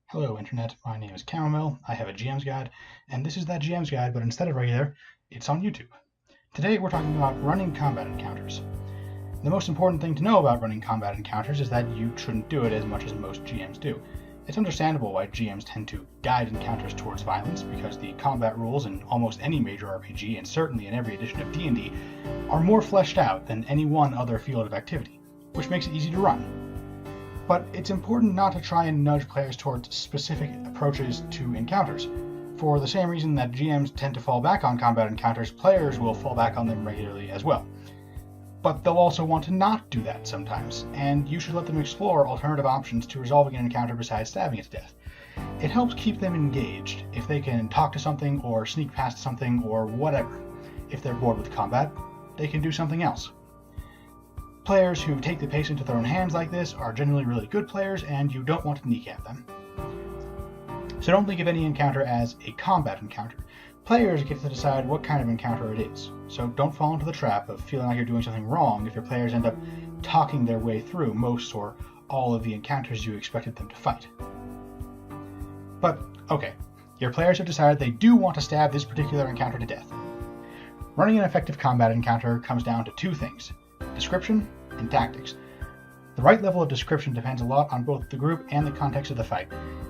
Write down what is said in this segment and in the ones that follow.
Hello Internet, my name is Caramel, I have a GM's Guide, and this is that GM's Guide, but instead of regular, it's on YouTube. Today we're talking about running combat encounters. The most important thing to know about running combat encounters is that you shouldn't do it as much as most GMs do. It's understandable why GMs tend to guide encounters towards violence, because the combat rules in almost any major RPG, and certainly in every edition of D&D, are more fleshed out than any one other field of activity, which makes it easy to run. But it's important not to try and nudge players towards specific approaches to encounters. For the same reason that GMs tend to fall back on combat encounters, players will fall back on them regularly as well. But they'll also want to not do that sometimes, and you should let them explore alternative options to resolving an encounter besides stabbing it to death. It helps keep them engaged if they can talk to something or sneak past something or whatever. If they're bored with combat, they can do something else. Players who take the pace into their own hands like this are generally really good players, and you don't want to kneecap them. So don't think of any encounter as a combat encounter. Players get to decide what kind of encounter it is, so don't fall into the trap of feeling like you're doing something wrong if your players end up talking their way through most or all of the encounters you expected them to fight. But, okay, your players have decided they do want to stab this particular encounter to death. Running an effective combat encounter comes down to two things: description and tactics. The right level of description depends a lot on both the group and the context of the fight.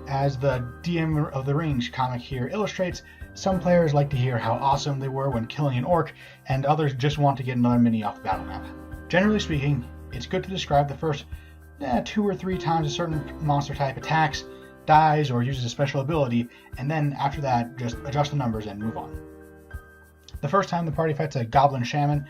As the DM of the Rings comic here illustrates, some players like to hear how awesome they were when killing an orc, and others just want to get another mini off the battle map. Generally speaking, it's good to describe the first 2 or 3 times a certain monster type attacks, dies, or uses a special ability, and then after that, just adjust the numbers and move on. The first time the party fights a goblin shaman,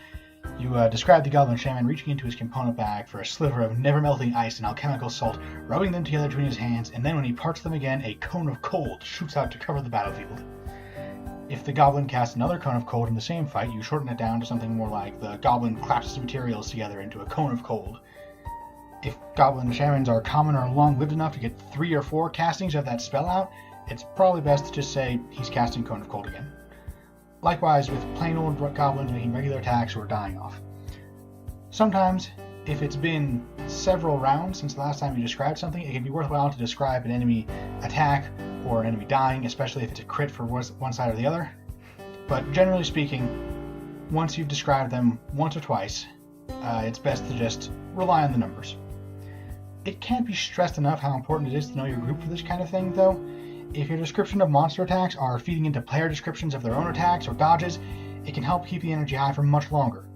you describe the goblin shaman reaching into his component bag for a sliver of never-melting ice and alchemical salt, rubbing them together between his hands, and then when he parts them again, a cone of cold shoots out to cover the battlefield. If the goblin casts another cone of cold in the same fight, you shorten it down to something more like the goblin collapses materials together into a cone of cold. If goblin shamans are common or long-lived enough to get 3 or 4 castings of that spell out, it's probably best to just say he's casting cone of cold again. Likewise with plain old goblins making regular attacks or dying off. Sometimes, if it's been several rounds since the last time you described something, it can be worthwhile to describe an enemy attack or an enemy dying, especially if it's a crit for one side or the other. But generally speaking, once you've described them once or twice, it's best to just rely on the numbers. It can't be stressed enough how important it is to know your group for this kind of thing, though. If your description of monster attacks are feeding into player descriptions of their own attacks or dodges, it can help keep the energy high for much longer.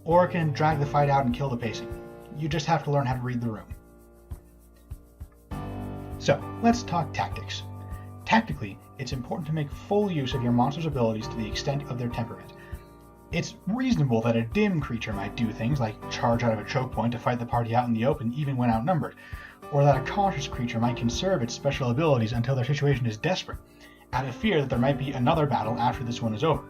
Or it can drag the fight out and kill the pacing. You just have to learn how to read the room. So, let's talk tactics. Tactically, it's important to make full use of your monster's abilities to the extent of their temperament. It's reasonable that a dim creature might do things like charge out of a choke point to fight the party out in the open even when outnumbered, or that a cautious creature might conserve its special abilities until their situation is desperate, out of fear that there might be another battle after this one is over.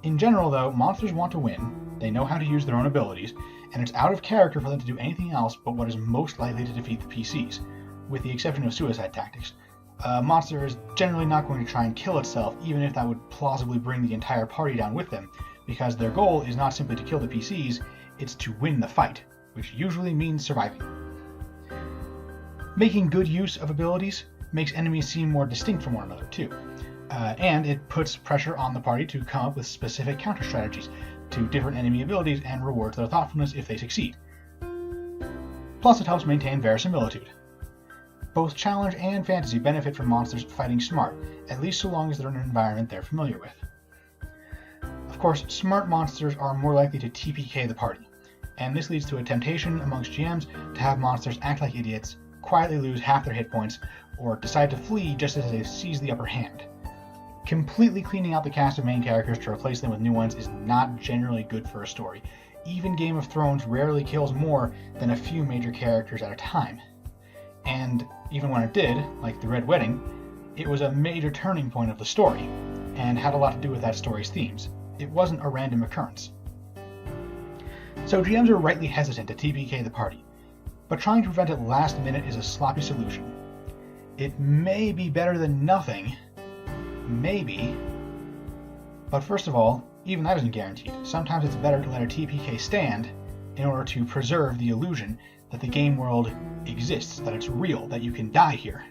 In general, though, monsters want to win, they know how to use their own abilities, and it's out of character for them to do anything else but what is most likely to defeat the PCs, with the exception of suicide tactics. A monster is generally not going to try and kill itself, even if that would plausibly bring the entire party down with them, because their goal is not simply to kill the PCs, it's to win the fight, which usually means surviving. Making good use of abilities makes enemies seem more distinct from one another too, and it puts pressure on the party to come up with specific counter strategies to different enemy abilities and rewards their thoughtfulness if they succeed. Plus it helps maintain verisimilitude. Both challenge and fantasy benefit from monsters fighting smart, at least so long as they're in an environment they're familiar with. Of course, smart monsters are more likely to TPK the party, and this leads to a temptation amongst GMs to have monsters act like idiots, quietly lose half their hit points, or decide to flee just as they seize the upper hand. Completely cleaning out the cast of main characters to replace them with new ones is not generally good for a story. Even Game of Thrones rarely kills more than a few major characters at a time. And even when it did, like the Red Wedding, it was a major turning point of the story, and had a lot to do with that story's themes. It wasn't a random occurrence. So GMs are rightly hesitant to TPK the party, but trying to prevent it last minute is a sloppy solution. It may be better than nothing, maybe, but first of all, even that isn't guaranteed. Sometimes it's better to let a TPK stand in order to preserve the illusion that the game world exists, that it's real, that you can die here.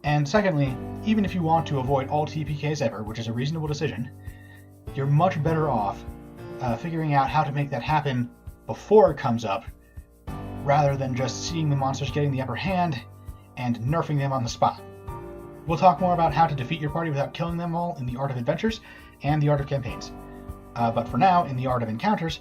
And secondly, even if you want to avoid all TPKs ever, which is a reasonable decision, you're much better off figuring out how to make that happen before it comes up, rather than just seeing the monsters getting the upper hand and nerfing them on the spot. We'll talk more about how to defeat your party without killing them all in the Art of Adventures and the Art of Campaigns. But for now, in the Art of Encounters,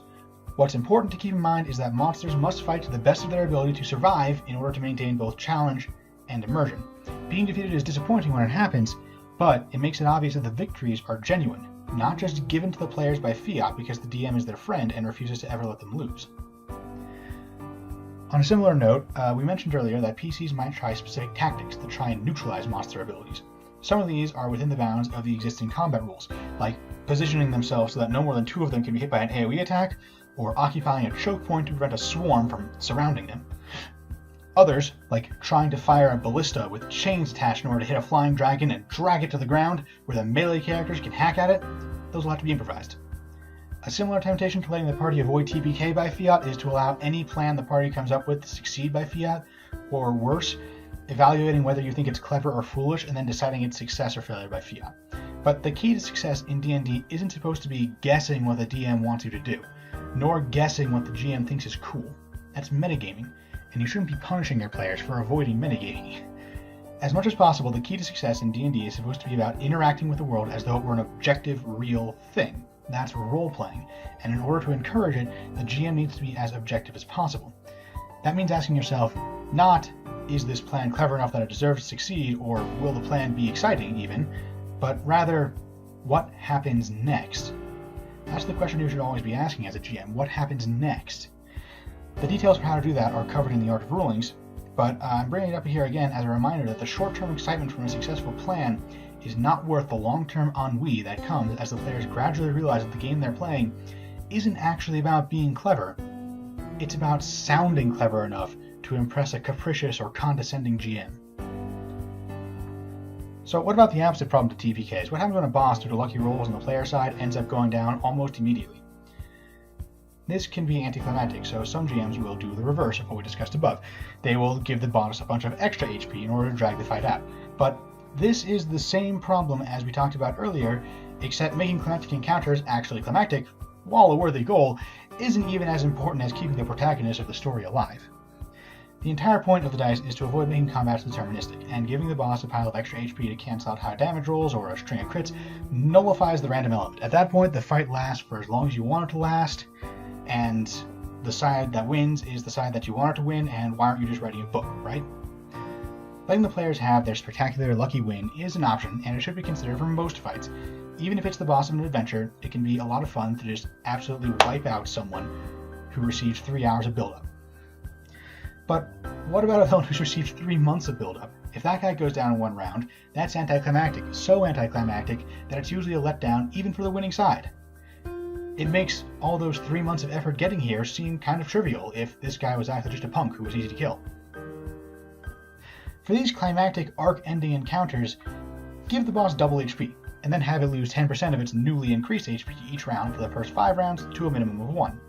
what's important to keep in mind is that monsters must fight to the best of their ability to survive in order to maintain both challenge and immersion. Being defeated is disappointing when it happens, but it makes it obvious that the victories are genuine, not just given to the players by fiat because the DM is their friend and refuses to ever let them lose. On a similar note, we mentioned earlier that PCs might try specific tactics to try and neutralize monster abilities. Some of these are within the bounds of the existing combat rules, like positioning themselves so that no more than 2 of them can be hit by an AoE attack, or occupying a choke point to prevent a swarm from surrounding them. Others, like trying to fire a ballista with chains attached in order to hit a flying dragon and drag it to the ground where the melee characters can hack at it, those will have to be improvised. A similar temptation to letting the party avoid TPK by fiat is to allow any plan the party comes up with to succeed by fiat, or worse, evaluating whether you think it's clever or foolish and then deciding its success or failure by fiat. But the key to success in D&D isn't supposed to be guessing what the DM wants you to do, nor guessing what the GM thinks is cool. That's metagaming, and you shouldn't be punishing your players for avoiding metagaming. As much as possible, the key to success in D&D is supposed to be about interacting with the world as though it were an objective, real thing. That's role-playing, and in order to encourage it, the GM needs to be as objective as possible. That means asking yourself, not, is this plan clever enough that it deserves to succeed, or will the plan be exciting even, but rather, what happens next? That's the question you should always be asking as a GM, what happens next? The details for how to do that are covered in the Art of Rulings, but I'm bringing it up here again as a reminder that the short-term excitement from a successful plan is not worth the long-term ennui that comes as the players gradually realize that the game they're playing isn't actually about being clever. It's about sounding clever enough to impress a capricious or condescending GM. So what about the opposite problem to TPKs? What happens when a boss, due to lucky rolls on the player side, ends up going down almost immediately? This can be anticlimactic, so some GMs will do the reverse of what we discussed above. They will give the boss a bunch of extra HP in order to drag the fight out. But this is the same problem as we talked about earlier, except making climactic encounters actually climactic, while a worthy goal, isn't even as important as keeping the protagonist of the story alive. The entire point of the dice is to avoid making combats deterministic, and giving the boss a pile of extra HP to cancel out high damage rolls or a string of crits nullifies the random element. At that point, the fight lasts for as long as you want it to last, and the side that wins is the side that you want it to win, and why aren't you just writing a book, right? Letting the players have their spectacular lucky win is an option, and it should be considered for most fights. Even if it's the boss of an adventure, it can be a lot of fun to just absolutely wipe out someone who receives 3 hours of build-up. But what about a villain who's received 3 months of build-up? If that guy goes down in 1 round, that's anticlimactic, so anticlimactic that it's usually a letdown even for the winning side. It makes all those 3 months of effort getting here seem kind of trivial if this guy was actually just a punk who was easy to kill. For these climactic arc-ending encounters, give the boss double HP, and then have it lose 10% of its newly increased HP each round for the first 5 rounds to a minimum of 1.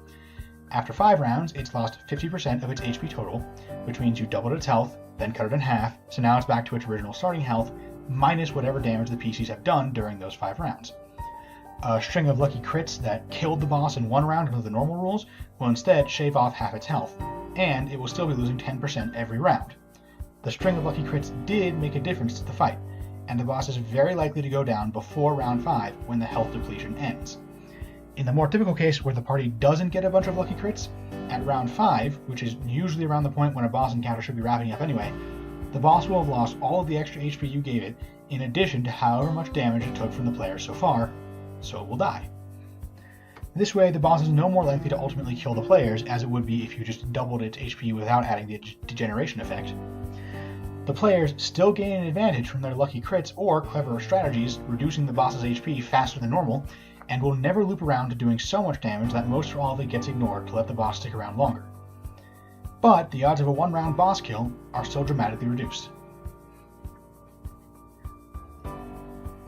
After 5 rounds, it's lost 50% of its HP total, which means you doubled its health, then cut it in half, so now it's back to its original starting health, minus whatever damage the PCs have done during those 5 rounds. A string of lucky crits that killed the boss in 1 round under the normal rules will instead shave off half its health, and it will still be losing 10% every round. The string of lucky crits did make a difference to the fight, and the boss is very likely to go down before round 5 when the health depletion ends. In the more typical case where the party doesn't get a bunch of lucky crits, at round 5, which is usually around the point when a boss encounter should be wrapping up anyway, the boss will have lost all of the extra HP you gave it, in addition to however much damage it took from the players so far, so it will die. This way, the boss is no more likely to ultimately kill the players as it would be if you just doubled its HP without adding the degeneration effect. The players still gain an advantage from their lucky crits or cleverer strategies, reducing the boss's HP faster than normal, and will never loop around to doing so much damage that most or all of it gets ignored to let the boss stick around longer. But the odds of a 1-round boss kill are still dramatically reduced.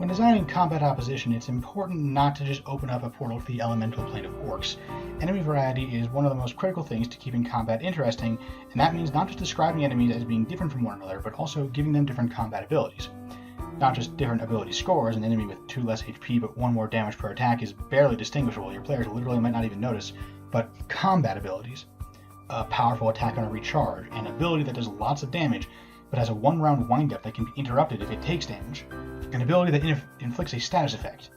When designing combat opposition, it's important not to just open up a portal to the elemental plane of orcs. Enemy variety is one of the most critical things to keeping combat interesting, and that means not just describing enemies as being different from one another, but also giving them different combat abilities. Not just different ability scores. An enemy with 2 less HP but 1 more damage per attack is barely distinguishable. Your players literally might not even notice. But combat abilities. A powerful attack on a recharge, an ability that does lots of damage but has a 1-round windup that can be interrupted if it takes damage, an ability that inflicts a status effect,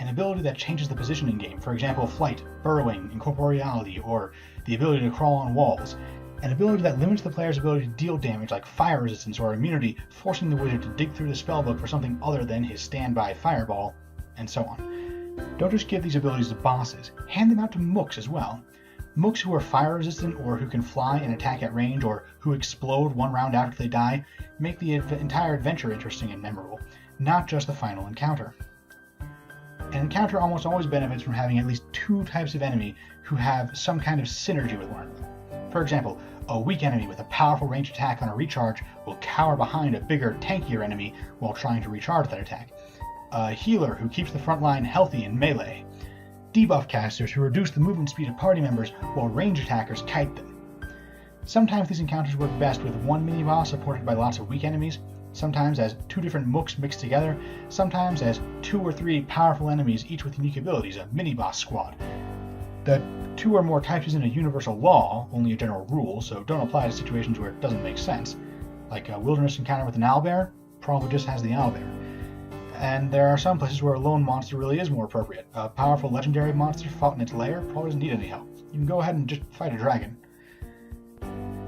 an ability that changes the position in game, for example flight, burrowing, incorporeality, or the ability to crawl on walls, an ability that limits the player's ability to deal damage like fire resistance or immunity, forcing the wizard to dig through the spellbook for something other than his standby fireball, and so on. Don't just give these abilities to bosses, hand them out to mooks as well. Mooks who are fire resistant or who can fly and attack at range or who explode 1 round after they die make the entire adventure interesting and memorable, not just the final encounter. An encounter almost always benefits from having at least 2 types of enemy who have some kind of synergy with one another. For example, a weak enemy with a powerful ranged attack on a recharge will cower behind a bigger, tankier enemy while trying to recharge that attack. A healer who keeps the front line healthy in melee. Debuff casters who reduce the movement speed of party members while range attackers kite them. Sometimes these encounters work best with 1 mini-boss supported by lots of weak enemies, sometimes as 2 different mooks mixed together, sometimes as 2 or 3 powerful enemies each with unique abilities, a mini-boss squad. The 2 or more types isn't a universal law, only a general rule, so don't apply to situations where it doesn't make sense. Like a wilderness encounter with an owlbear, probably just has the owlbear. And there are some places where a lone monster really is more appropriate. A powerful legendary monster fought in its lair probably doesn't need any help. You can go ahead and just fight a dragon.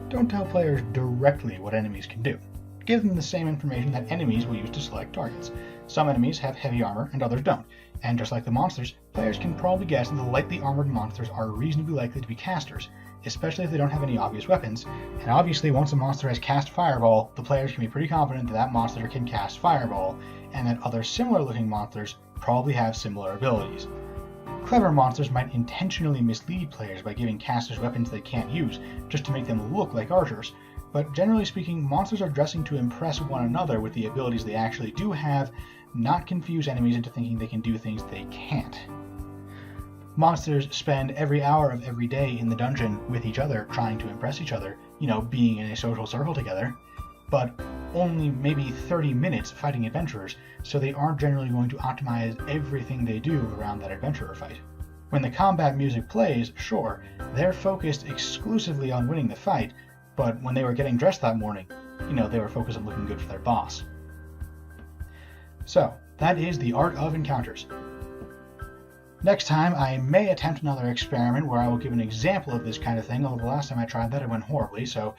Don't tell players directly what enemies can do. Give them the same information that enemies will use to select targets. Some enemies have heavy armor and others don't, and just like the monsters, players can probably guess that the lightly armored monsters are reasonably likely to be casters, especially if they don't have any obvious weapons, and obviously once a monster has cast Fireball, the players can be pretty confident that that monster can cast Fireball, and that other similar looking monsters probably have similar abilities. Clever monsters might intentionally mislead players by giving casters weapons they can't use, just to make them look like archers, but generally speaking, monsters are dressing to impress one another with the abilities they actually do have, not confuse enemies into thinking they can do things they can't. Monsters spend every hour of every day in the dungeon with each other trying to impress each other, being in a social circle together, but only maybe 30 minutes fighting adventurers, so they aren't generally going to optimize everything they do around that adventurer fight. When the combat music plays, sure, they're focused exclusively on winning the fight, but when they were getting dressed that morning, they were focused on looking good for their boss. So, that is the art of encounters. Next time, I may attempt another experiment where I will give an example of this kind of thing, although the last time I tried that it went horribly, so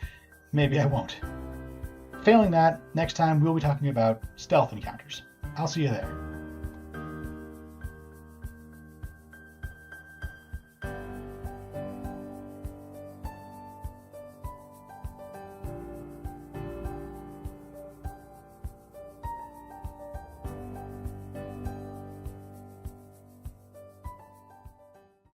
maybe I won't. Failing that, next time we'll be talking about stealth encounters. I'll see you there.